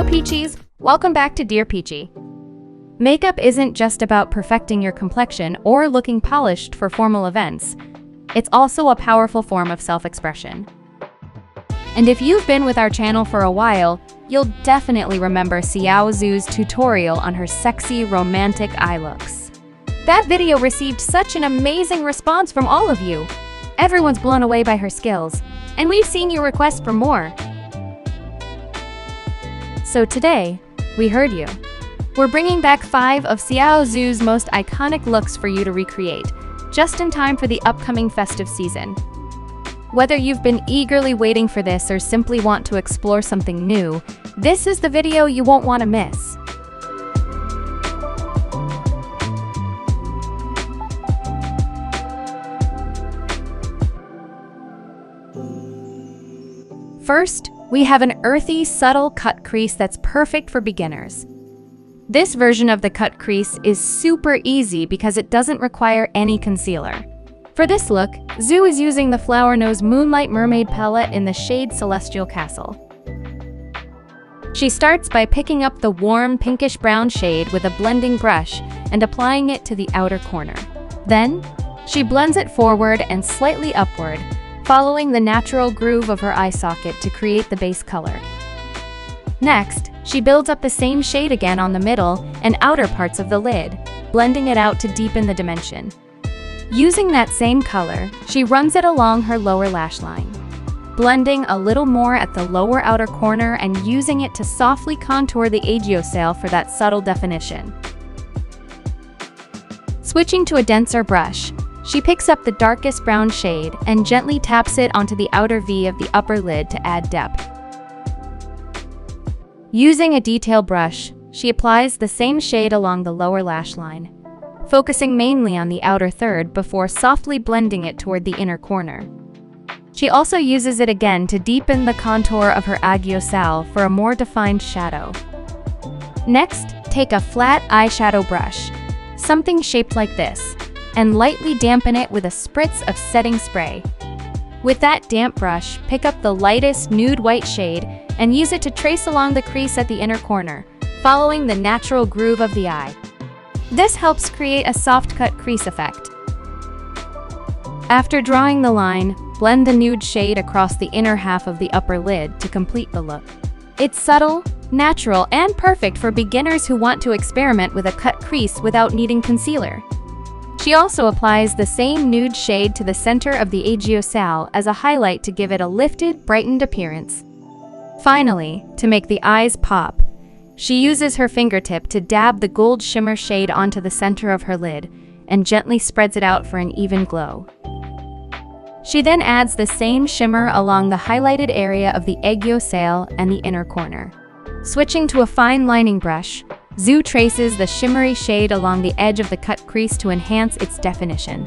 Hello Peachies! Welcome back to Dear Peachy. Makeup isn't just about perfecting your complexion or looking polished for formal events. It's also a powerful form of self-expression. And if you've been with our channel for a while, you'll definitely remember Xiao Zhu's tutorial on her sexy, romantic eye looks. That video received such an amazing response from all of you. Everyone's blown away by her skills, and we've seen your requests for more. So today, we heard you. We're bringing back 5 of Xiao Zhu's most iconic looks for you to recreate, just in time for the upcoming festive season. Whether you've been eagerly waiting for this or simply want to explore something new, this is the video you won't want to miss. First, we have an earthy, subtle cut crease that's perfect for beginners. This version of the cut crease is super easy because it doesn't require any concealer. For this look, Zhu is using the Flower Nose Moonlight Mermaid palette in the shade Celestial Castle. She starts by picking up the warm pinkish brown shade with a blending brush and applying it to the outer corner. Then, she blends it forward and slightly upward, following the natural groove of her eye socket to create the base color. Next, she builds up the same shade again on the middle and outer parts of the lid, blending it out to deepen the dimension. Using that same color, she runs it along her lower lash line, blending a little more at the lower outer corner and using it to softly contour the eyeshadow for that subtle definition. Switching to a denser brush, she picks up the darkest brown shade and gently taps it onto the outer V of the upper lid to add depth. Using a detail brush, she applies the same shade along the lower lash line, focusing mainly on the outer third before softly blending it toward the inner corner. She also uses it again to deepen the contour of her eyeshadow for a more defined shadow. Next, take a flat eyeshadow brush, something shaped like this, and lightly dampen it with a spritz of setting spray. With that damp brush, pick up the lightest nude white shade and use it to trace along the crease at the inner corner, following the natural groove of the eye. This helps create a soft cut crease effect. After drawing the line, blend the nude shade across the inner half of the upper lid to complete the look. It's subtle, natural, and perfect for beginners who want to experiment with a cut crease without needing concealer. She also applies the same nude shade to the center of the eyeshadow as a highlight to give it a lifted, brightened appearance. Finally, to make the eyes pop, she uses her fingertip to dab the gold shimmer shade onto the center of her lid and gently spreads it out for an even glow. She then adds the same shimmer along the highlighted area of the eyeshadow and the inner corner. Switching to a fine lining brush, Zhu traces the shimmery shade along the edge of the cut crease to enhance its definition.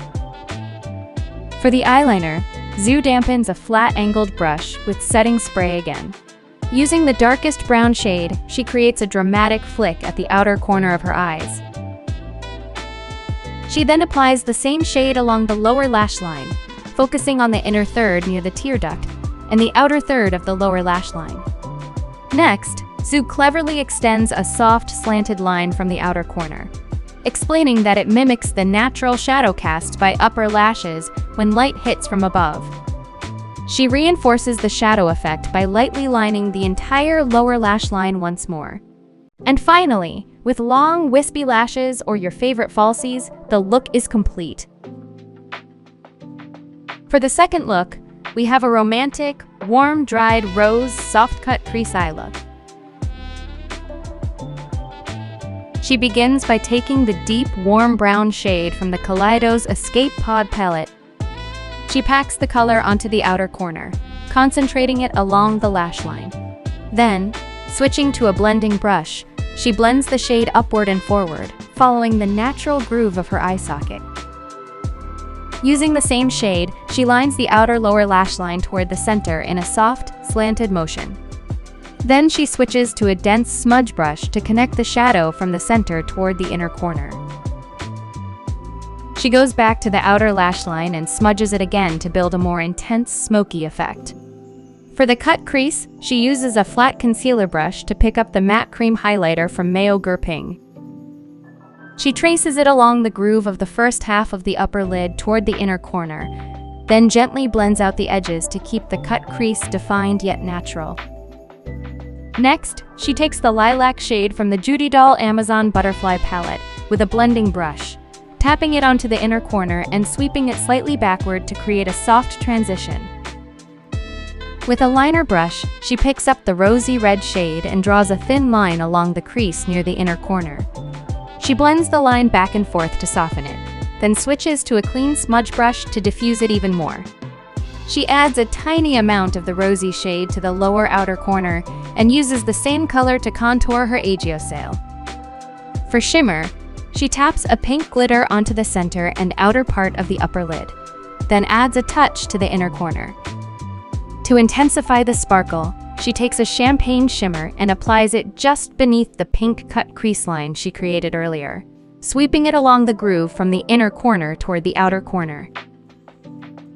For the eyeliner, Zhu dampens a flat angled brush with setting spray again. Using the darkest brown shade, she creates a dramatic flick at the outer corner of her eyes. She then applies the same shade along the lower lash line, focusing on the inner third near the tear duct and the outer third of the lower lash line. Next, Zhu cleverly extends a soft, slanted line from the outer corner, explaining that it mimics the natural shadow cast by upper lashes when light hits from above. She reinforces the shadow effect by lightly lining the entire lower lash line once more. And finally, with long, wispy lashes or your favorite falsies, the look is complete. For the second look, we have a romantic, warm, dried rose soft cut crease eye look. She begins by taking the deep, warm brown shade from the Kaleido's Escape Pod palette. She packs the color onto the outer corner, concentrating it along the lash line. Then, switching to a blending brush, she blends the shade upward and forward, following the natural groove of her eye socket. Using the same shade, she lines the outer lower lash line toward the center in a soft, slanted motion. Then she switches to a dense smudge brush to connect the shadow from the center toward the inner corner. She goes back to the outer lash line and smudges it again to build a more intense, smoky effect. For the cut crease, she uses a flat concealer brush to pick up the matte cream highlighter from Mayo Gerping. She traces it along the groove of the first half of the upper lid toward the inner corner, then gently blends out the edges to keep the cut crease defined yet natural. Next, she takes the lilac shade from the Judy Doll Amazon Butterfly palette with a blending brush, tapping it onto the inner corner and sweeping it slightly backward to create a soft transition. With a liner brush, she picks up the rosy red shade and draws a thin line along the crease near the inner corner. She blends the line back and forth to soften it, then switches to a clean smudge brush to diffuse it even more. She adds a tiny amount of the rosy shade to the lower outer corner and uses the same color to contour her aegyosail. For shimmer, she taps a pink glitter onto the center and outer part of the upper lid, then adds a touch to the inner corner. To intensify the sparkle, she takes a champagne shimmer and applies it just beneath the pink cut crease line she created earlier, sweeping it along the groove from the inner corner toward the outer corner.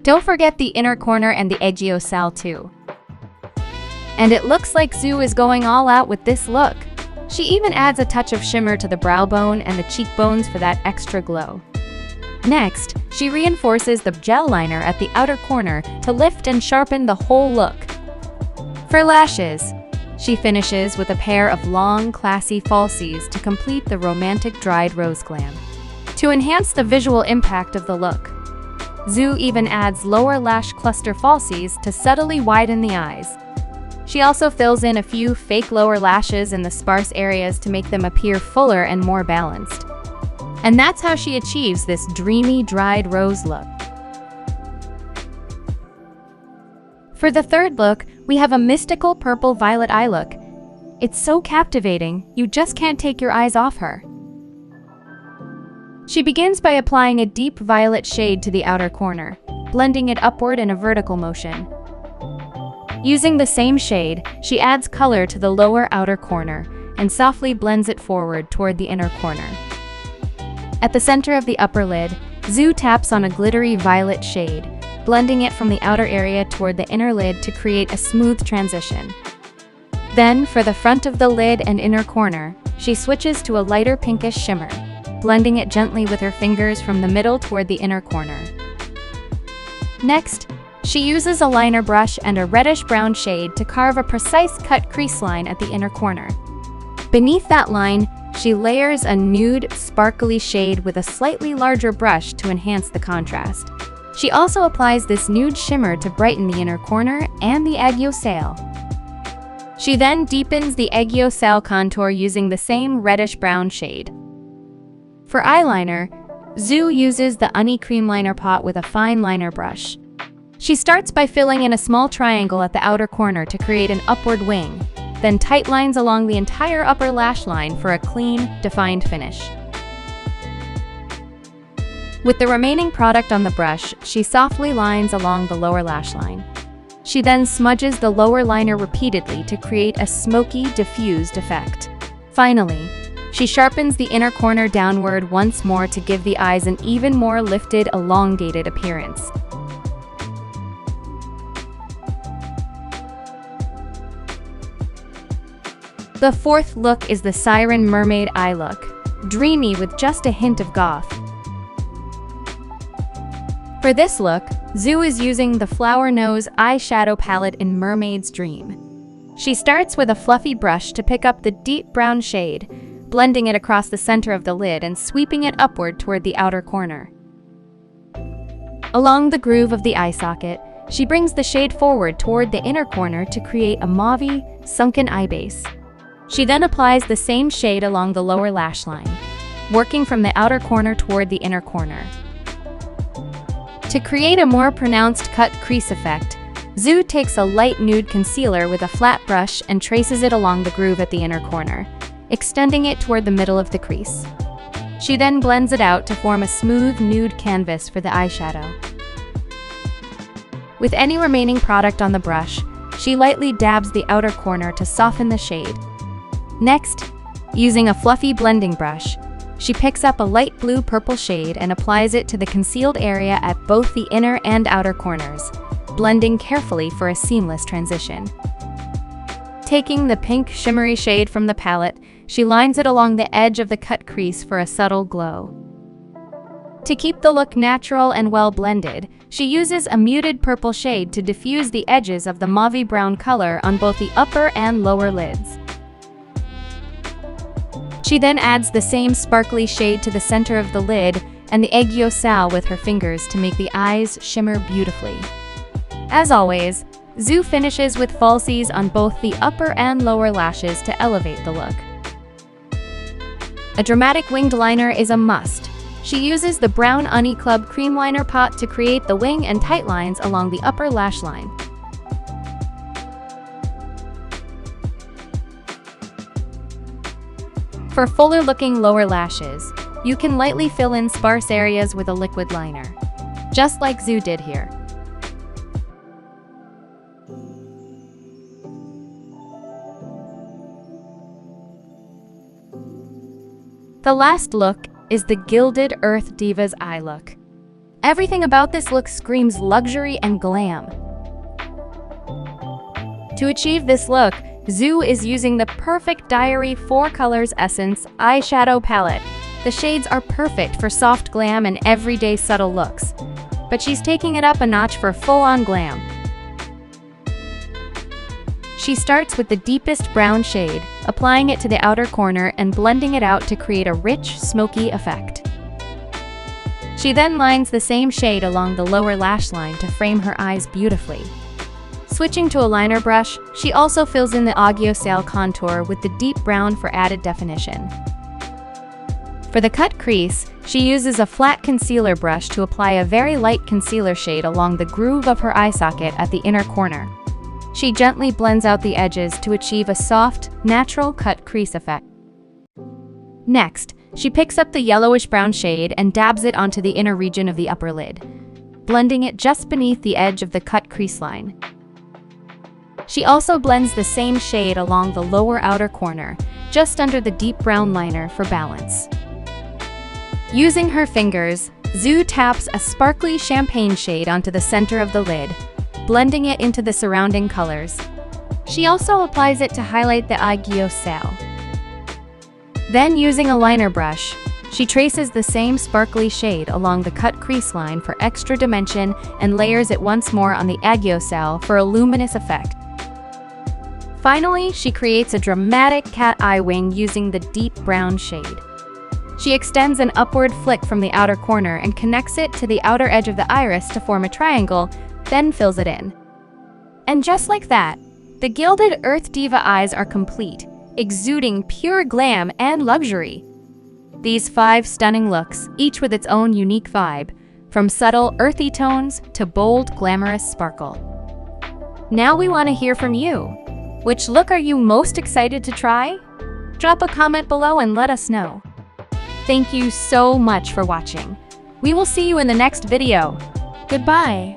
Don't forget the inner corner and the aegyosail too. And it looks like Zhu is going all out with this look. She even adds a touch of shimmer to the brow bone and the cheekbones for that extra glow. Next, she reinforces the gel liner at the outer corner to lift and sharpen the whole look. For lashes, she finishes with a pair of long, classy falsies to complete the romantic dried rose glam. To enhance the visual impact of the look, Zhu even adds lower lash cluster falsies to subtly widen the eyes. She also fills in a few fake lower lashes in the sparse areas to make them appear fuller and more balanced. And that's how she achieves this dreamy, dried rose look. For the third look, we have a mystical purple-violet eye look. It's so captivating, you just can't take your eyes off her. She begins by applying a deep violet shade to the outer corner, blending it upward in a vertical motion. Using the same shade, she adds color to the lower outer corner and softly blends it forward toward the inner corner. At the center of the upper lid, Zhu taps on a glittery violet shade, blending it from the outer area toward the inner lid to create a smooth transition. Then, for the front of the lid and inner corner, she switches to a lighter pinkish shimmer, blending it gently with her fingers from the middle toward the inner corner. Next, she uses a liner brush and a reddish-brown shade to carve a precise cut crease line at the inner corner. Beneath that line, she layers a nude, sparkly shade with a slightly larger brush to enhance the contrast. She also applies this nude shimmer to brighten the inner corner and the aegyosail. She then deepens the aegyosail contour using the same reddish-brown shade. For eyeliner, Zhu uses the Honey Cream Liner Pot with a fine liner brush. She starts by filling in a small triangle at the outer corner to create an upward wing, then tight lines along the entire upper lash line for a clean, defined finish. With the remaining product on the brush, she softly lines along the lower lash line. She then smudges the lower liner repeatedly to create a smoky, diffused effect. Finally, she sharpens the inner corner downward once more to give the eyes an even more lifted, elongated appearance. The fourth look is the Siren Mermaid eye look, dreamy with just a hint of goth. For this look, Zhu is using the Flower Nose eyeshadow palette in Mermaid's Dream. She starts with a fluffy brush to pick up the deep brown shade, blending it across the center of the lid and sweeping it upward toward the outer corner. Along the groove of the eye socket, she brings the shade forward toward the inner corner to create a mauve-y, sunken eye base. She then applies the same shade along the lower lash line, working from the outer corner toward the inner corner. To create a more pronounced cut crease effect, Zhu takes a light nude concealer with a flat brush and traces it along the groove at the inner corner, extending it toward the middle of the crease. She then blends it out to form a smooth nude canvas for the eyeshadow. With any remaining product on the brush, she lightly dabs the outer corner to soften the shade. Next, using a fluffy blending brush, she picks up a light blue-purple shade and applies it to the concealed area at both the inner and outer corners, blending carefully for a seamless transition. Taking the pink shimmery shade from the palette, she lines it along the edge of the cut crease for a subtle glow. To keep the look natural and well blended, she uses a muted purple shade to diffuse the edges of the mauve brown color on both the upper and lower lids. She then adds the same sparkly shade to the center of the lid and the eyeshadow with her fingers to make the eyes shimmer beautifully. As always, Zhu finishes with falsies on both the upper and lower lashes to elevate the look. A dramatic winged liner is a must. She uses the brown Uni Club cream liner pot to create the wing and tight lines along the upper lash line. For fuller-looking lower lashes, you can lightly fill in sparse areas with a liquid liner, just like Zhu did here. The last look is the Gilded Earth Diva's eye look. Everything about this look screams luxury and glam. To achieve this look, Zhu is using the perfect Diary 4 Colors Essence eyeshadow palette. The shades are perfect for soft glam and everyday subtle looks, but she's taking it up a notch for full-on glam. She starts with the deepest brown shade, applying it to the outer corner and blending it out to create a rich, smoky effect. She then lines the same shade along the lower lash line to frame her eyes beautifully. Switching to a liner brush, she also fills in the eyeshadow contour with the deep brown for added definition. For the cut crease, she uses a flat concealer brush to apply a very light concealer shade along the groove of her eye socket at the inner corner. She gently blends out the edges to achieve a soft, natural cut crease effect. Next, she picks up the yellowish-brown shade and dabs it onto the inner region of the upper lid, blending it just beneath the edge of the cut crease line. She also blends the same shade along the lower outer corner, just under the deep brown liner for balance. Using her fingers, Zhu taps a sparkly champagne shade onto the center of the lid, blending it into the surrounding colors. She also applies it to highlight the eyeshadow. Then, using a liner brush, she traces the same sparkly shade along the cut crease line for extra dimension and layers it once more on the eyeshadow for a luminous effect. Finally, she creates a dramatic cat eye wing using the deep brown shade. She extends an upward flick from the outer corner and connects it to the outer edge of the iris to form a triangle, then fills it in. And just like that, the Gilded Earth Diva eyes are complete, exuding pure glam and luxury. These 5 stunning looks, each with its own unique vibe, from subtle, earthy tones to bold, glamorous sparkle. Now we want to hear from you. Which look are you most excited to try? Drop a comment below and let us know. Thank you so much for watching. We will see you in the next video. Goodbye.